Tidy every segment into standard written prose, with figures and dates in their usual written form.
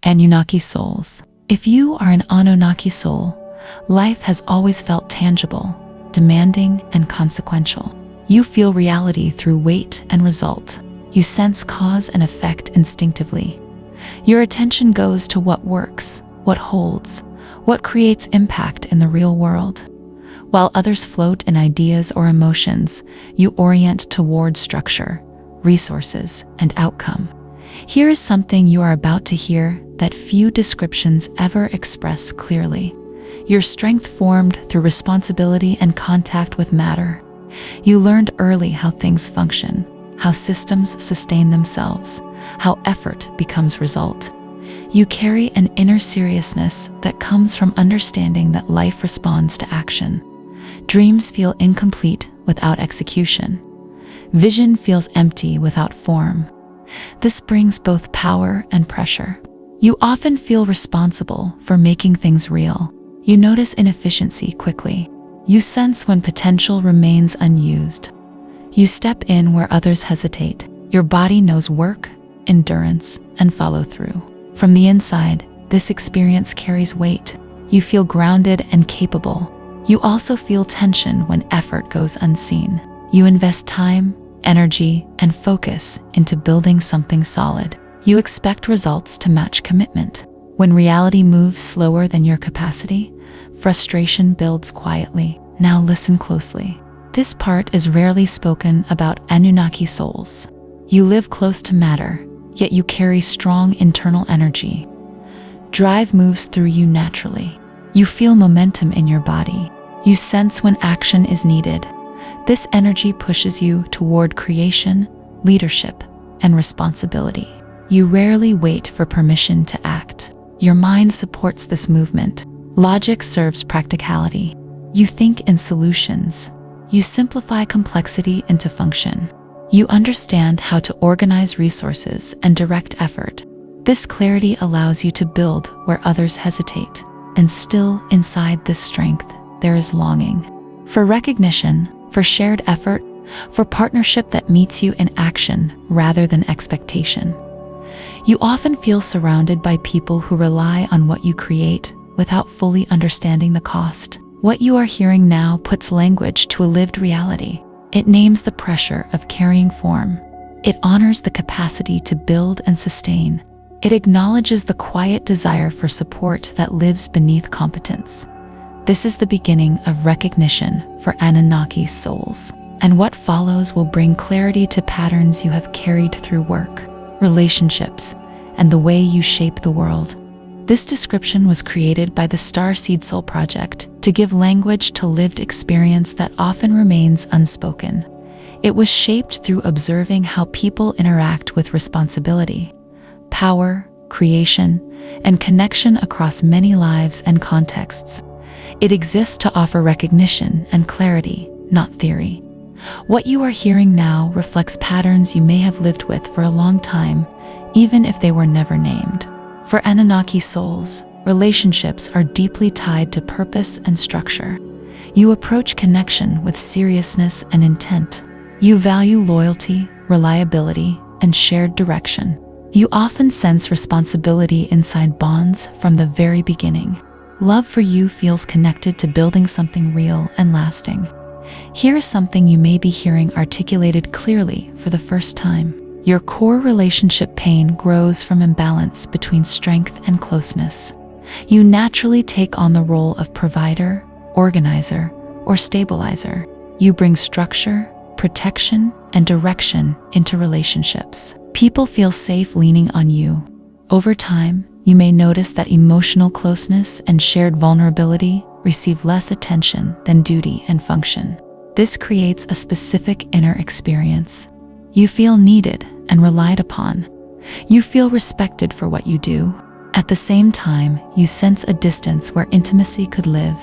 Anunnaki Souls. If you are an Anunnaki soul, life has always felt tangible, demanding, and consequential. You feel reality through weight and result. You sense cause and effect instinctively. Your attention goes to what works, what holds, what creates impact in the real world. While others float in ideas or emotions, you orient toward structure, resources, and outcome. Here is something you are about to hear that few descriptions ever express clearly. Your strength formed through responsibility and contact with matter. You learned early how things function, how systems sustain themselves, how effort becomes result. You carry an inner seriousness that comes from understanding that life responds to action. Dreams feel incomplete without execution. Vision feels empty without form. This brings both power and pressure. You often feel responsible for making things real. You notice inefficiency quickly. You sense when potential remains unused. You step in where others hesitate. Your body knows work, endurance, and follow-through. From the inside, this experience carries weight. You feel grounded and capable. You also feel tension when effort goes unseen. You invest time, energy, and focus into building something solid. You expect results to match commitment. When reality moves slower than your capacity, frustration builds quietly. Now listen closely. This part is rarely spoken about Anunnaki souls. You live close to matter, yet you carry strong internal energy. Drive moves through you naturally. You feel momentum in your body. You sense when action is needed. This energy pushes you toward creation, leadership, and responsibility. You rarely wait for permission to act. Your mind supports this movement. Logic serves practicality. You think in solutions. You simplify complexity into function. You understand how to organize resources and direct effort. This clarity allows you to build where others hesitate. And still, inside this strength, there is longing. For recognition, for shared effort, for partnership that meets you in action rather than expectation. You often feel surrounded by people who rely on what you create without fully understanding the cost. What you are hearing now puts language to a lived reality. It names the pressure of carrying form. It honors the capacity to build and sustain. It acknowledges the quiet desire for support that lives beneath competence. This is the beginning of recognition for Anunnaki souls. And what follows will bring clarity to patterns you have carried through work, relationships, and the way you shape the world. This description was created by the StarSeedSoul Project to give language to lived experience that often remains unspoken. It was shaped through observing how people interact with responsibility, power, creation, and connection across many lives and contexts. It exists to offer recognition and clarity, not theory. What you are hearing now reflects patterns you may have lived with for a long time, even if they were never named. For Anunnaki souls, relationships are deeply tied to purpose and structure. You approach connection with seriousness and intent. You value loyalty, reliability, and shared direction. You often sense responsibility inside bonds from the very beginning. Love for you feels connected to building something real and lasting. Here is something you may be hearing articulated clearly for the first time. Your core relationship pain grows from imbalance between strength and closeness. You naturally take on the role of provider, organizer, or stabilizer. You bring structure, protection, and direction into relationships. People feel safe leaning on you. Over time, you may notice that emotional closeness and shared vulnerability receive less attention than duty and function. This creates a specific inner experience. You feel needed and relied upon. You feel respected for what you do. At the same time, you sense a distance where intimacy could live.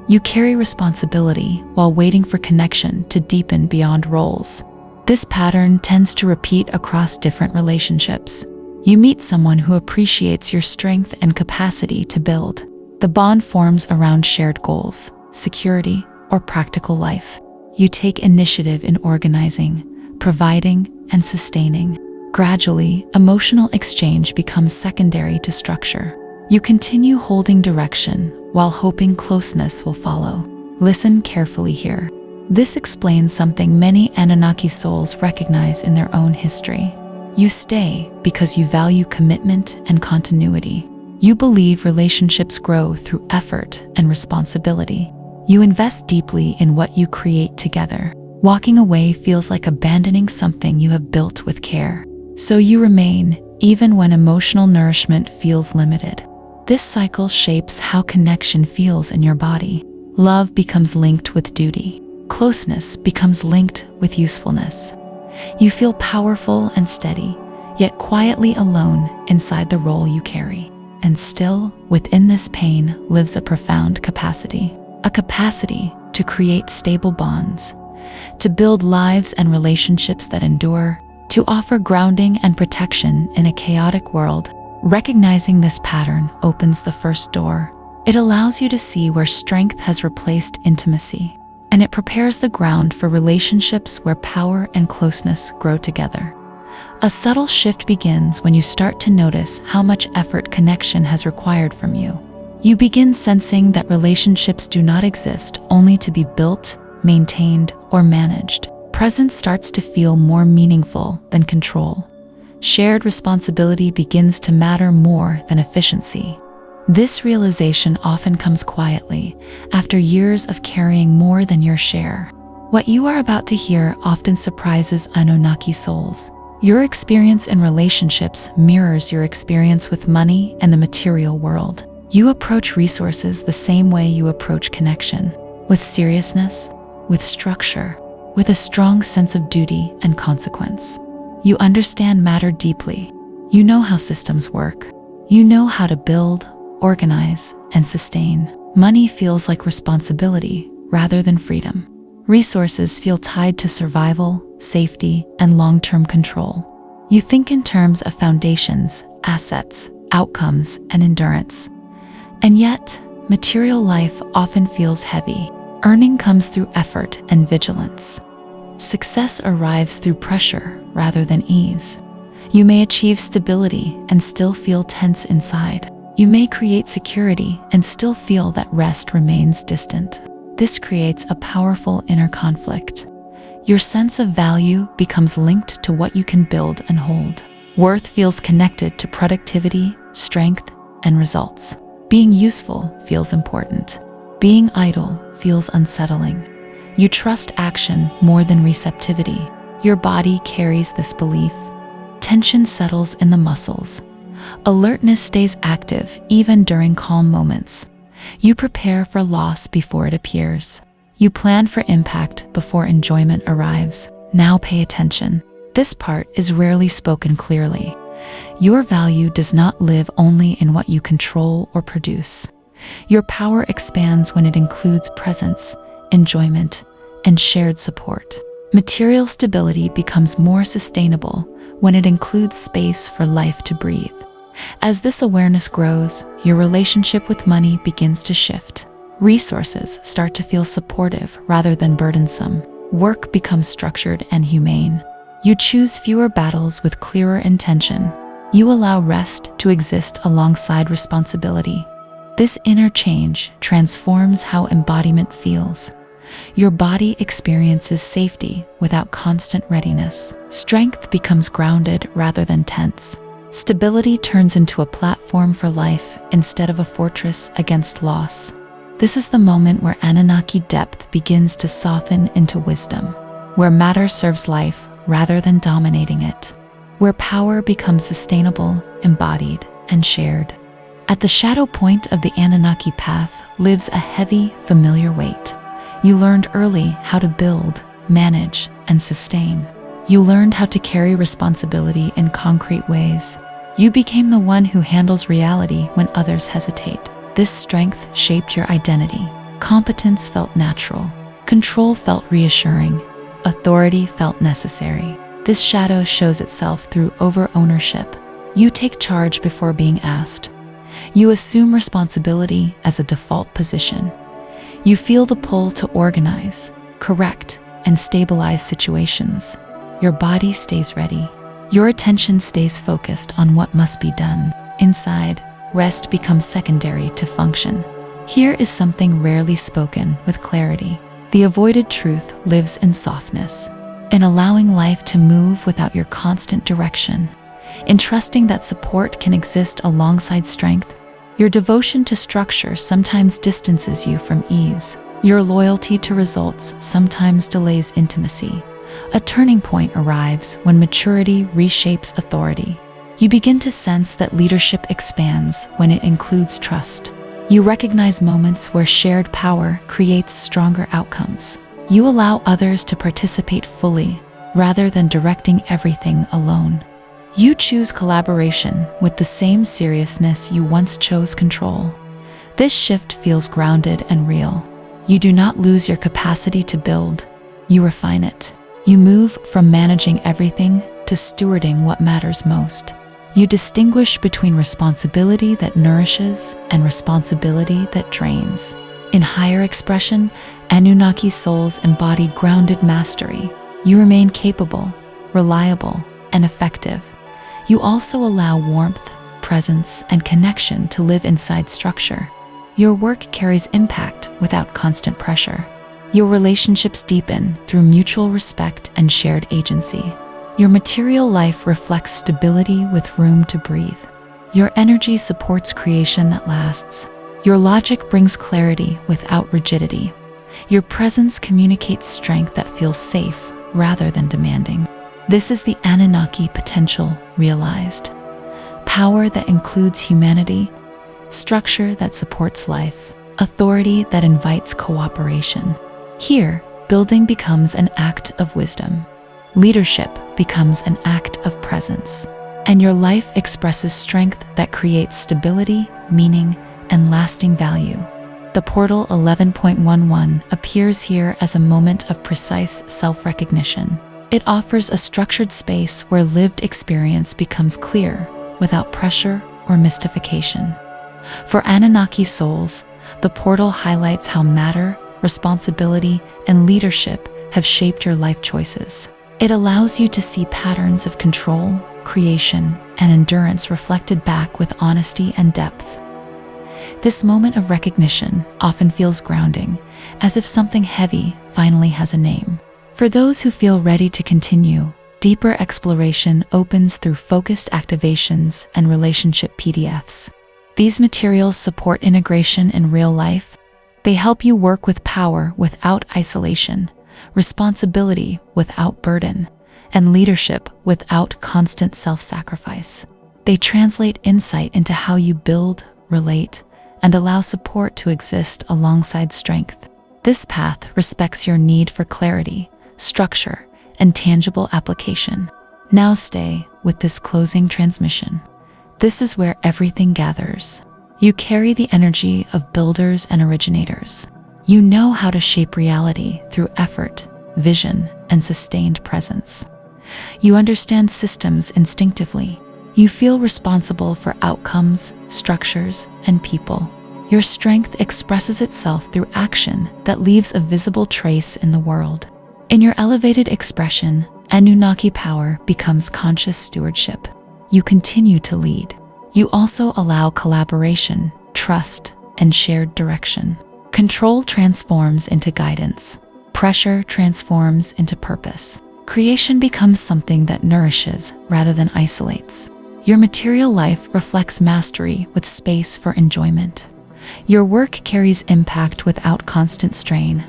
You carry responsibility while waiting for connection to deepen beyond roles. This pattern tends to repeat across different relationships. You meet someone who appreciates your strength and capacity to build. The bond forms around shared goals, security, or practical life. You take initiative in organizing, providing, and sustaining. Gradually, emotional exchange becomes secondary to structure. You continue holding direction while hoping closeness will follow. Listen carefully here. This explains something many Anunnaki souls recognize in their own history. You stay because you value commitment and continuity. You believe relationships grow through effort and responsibility. You invest deeply in what you create together. Walking away feels like abandoning something you have built with care. So you remain, even when emotional nourishment feels limited. This cycle shapes how connection feels in your body. Love becomes linked with duty. Closeness becomes linked with usefulness. You feel powerful and steady, yet quietly alone inside the role you carry. And still, within this pain lives a profound capacity. A capacity to create stable bonds, to build lives and relationships that endure, to offer grounding and protection in a chaotic world. Recognizing this pattern opens the first door. It allows you to see where strength has replaced intimacy, and it prepares the ground for relationships where power and closeness grow together. A subtle shift begins when you start to notice how much effort connection has required from you. You begin sensing that relationships do not exist only to be built, maintained, or managed. Presence starts to feel more meaningful than control. Shared responsibility begins to matter more than efficiency. This realization often comes quietly, after years of carrying more than your share. What you are about to hear often surprises Anunnaki souls. Your experience in relationships mirrors your experience with money and the material world. You approach resources the same way you approach connection, with seriousness, with structure, with a strong sense of duty and consequence. You understand matter deeply. You know how systems work. You know how to build, organize, and sustain. Money feels like responsibility rather than freedom. Resources feel tied to survival, safety, and long-term control. You think in terms of foundations, assets, outcomes, and endurance. And yet, material life often feels heavy. Earning comes through effort and vigilance. Success arrives through pressure rather than ease. You may achieve stability and still feel tense inside. You may create security and still feel that rest remains distant. This creates a powerful inner conflict. Your sense of value becomes linked to what you can build and hold. Worth feels connected to productivity, strength, and results. Being useful feels important. Being idle feels unsettling. You trust action more than receptivity. Your body carries this belief. Tension settles in the muscles. Alertness stays active even during calm moments. You prepare for loss before it appears. You plan for impact before enjoyment arrives. Now pay attention. This part is rarely spoken clearly. Your value does not live only in what you control or produce. Your power expands when it includes presence, enjoyment, and shared support. Material stability becomes more sustainable when it includes space for life to breathe. As this awareness grows, your relationship with money begins to shift. Resources start to feel supportive rather than burdensome. Work becomes structured and humane. You choose fewer battles with clearer intention. You allow rest to exist alongside responsibility. This inner change transforms how embodiment feels. Your body experiences safety without constant readiness. Strength becomes grounded rather than tense. Stability turns into a platform for life instead of a fortress against loss. This is the moment where Anunnaki depth begins to soften into wisdom, where matter serves life rather than dominating it, where power becomes sustainable, embodied, and shared. At the shadow point of the Anunnaki path lives a heavy, familiar weight. You learned early how to build, manage, and sustain. You learned how to carry responsibility in concrete ways. You became the one who handles reality when others hesitate. This strength shaped your identity. Competence felt natural. Control felt reassuring. Authority felt necessary. This shadow shows itself through over-ownership. You take charge before being asked. You assume responsibility as a default position. You feel the pull to organize, correct, and stabilize situations. Your body stays ready. Your attention stays focused on what must be done. Inside, rest becomes secondary to function. Here is something rarely spoken with clarity. The avoided truth lives in softness, in allowing life to move without your constant direction, in trusting that support can exist alongside strength. Your devotion to structure sometimes distances you from ease. Your loyalty to results sometimes delays intimacy. A turning point arrives when maturity reshapes authority. You begin to sense that leadership expands when it includes trust. You recognize moments where shared power creates stronger outcomes. You allow others to participate fully rather than directing everything alone. You choose collaboration with the same seriousness you once chose control. This shift feels grounded and real. You do not lose your capacity to build, you refine it. You move from managing everything to stewarding what matters most. You distinguish between responsibility that nourishes and responsibility that drains. In higher expression, Anunnaki souls embody grounded mastery. You remain capable, reliable, and effective. You also allow warmth, presence, and connection to live inside structure. Your work carries impact without constant pressure. Your relationships deepen through mutual respect and shared agency. Your material life reflects stability with room to breathe. Your energy supports creation that lasts. Your logic brings clarity without rigidity. Your presence communicates strength that feels safe rather than demanding. This is the Anunnaki potential realized. Power that includes humanity, structure that supports life, authority that invites cooperation. Here, building becomes an act of wisdom. Leadership becomes an act of presence. And your life expresses strength that creates stability, meaning, and lasting value. The portal 11.11 appears here as a moment of precise self-recognition. It offers a structured space where lived experience becomes clear, without pressure or mystification. For Anunnaki souls, the portal highlights how matter, responsibility, and leadership have shaped your life choices. It allows you to see patterns of control, creation, and endurance reflected back with honesty and depth. This moment of recognition often feels grounding, as if something heavy finally has a name. For those who feel ready to continue, deeper exploration opens through focused activations and relationship PDFs. These materials support integration in real life. They help you work with power without isolation, responsibility without burden, and leadership without constant self-sacrifice. They translate insight into how you build, relate, and allow support to exist alongside strength. This path respects your need for clarity, structure, and tangible application. Now stay with this closing transmission. This is where everything gathers. You carry the energy of builders and originators. You know how to shape reality through effort, vision, and sustained presence. You understand systems instinctively. You feel responsible for outcomes, structures, and people. Your strength expresses itself through action that leaves a visible trace in the world. In your elevated expression, Anunnaki power becomes conscious stewardship. You continue to lead. You also allow collaboration, trust, and shared direction. Control transforms into guidance. Pressure transforms into purpose. Creation becomes something that nourishes rather than isolates. Your material life reflects mastery with space for enjoyment. Your work carries impact without constant strain.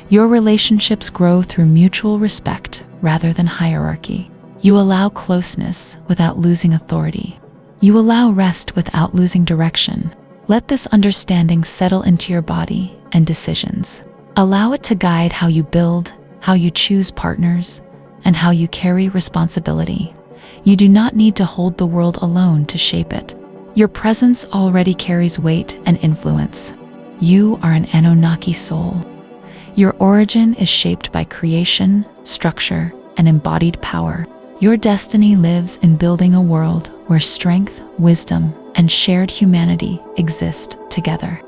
Your relationships grow through mutual respect rather than hierarchy. You allow closeness without losing authority. You allow rest without losing direction. Let this understanding settle into your body and decisions. Allow it to guide how you build, how you choose partners, and how you carry responsibility. You do not need to hold the world alone to shape it. Your presence already carries weight and influence. You are an Anunnaki soul. Your origin is shaped by creation, structure, and embodied power. Your destiny lives in building a world where strength, wisdom, and shared humanity exist together.